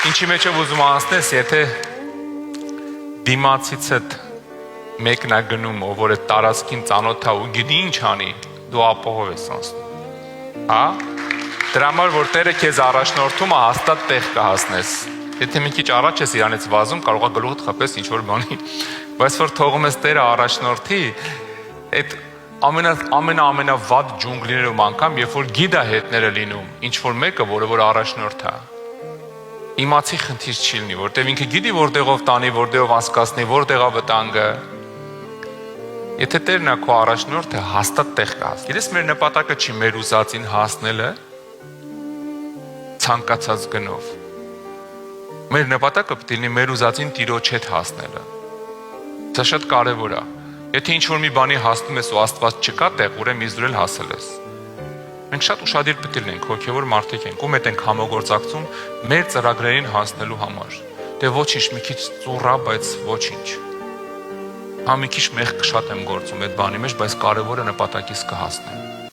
Ինչի մեջ եմ ուզում անցնես, եթե դիմացիցդ մեկն է գնում, ով որ է տարածքին ծանոթ է ու գիտի ինչ անի, դու ապահով ես անցնում։ Հա? Դրա համար որ Տերը քեզ առաջնորդում է, հաստատ տեղ կհասնես։ Եթե մի քիչ առաջ ես իրանից վազում, կարող է գլուխդ խփես ինչ որ բանի, բայց որ թողում ես Տերը առաջնորդի, այդ ամենավատ ջունգլիներում անգամ, երբ որ գիդա հետները լինում, ինչ որ մեկը, որը որ առաջնորդ է, իմացի խնդիր չի լինի, որտեվ ինքը գիտի որտեղով տանի, որտեղով անցկացնի, որտեղ է վտանգը։ Եթե Տերն է քո առաջնորդը, հաստատ տեղ կհասնի։ Գիտես, մեր նպատակը չի մեր ուզածին հասնելը ցանկացած գնով։ Մեր նպատակը պետք է լինի մեր ուզածին Տիրոջ հետ հասնելը։ Դա շատ կարևոր է։ Եթե ինչ-որ մի բանի հասնում ես ու Աստված չկա տեղ, ուրեմն Իսրայել հասել ես։ Մենք շատ ուշադիր պետք է լինենք, հոգևոր մարդիկ ենք, ում հետ ենք համագործակցում մեր ծրագրերին հասնելու համար։ Դե ոչինչ, մի քիչ ծուռա, բայց ոչինչ։ Հա մի քիչ մեղք շատ եմ գործում այդ բանի մեջ, բայց կարևորը նպատակից կհասնեմ։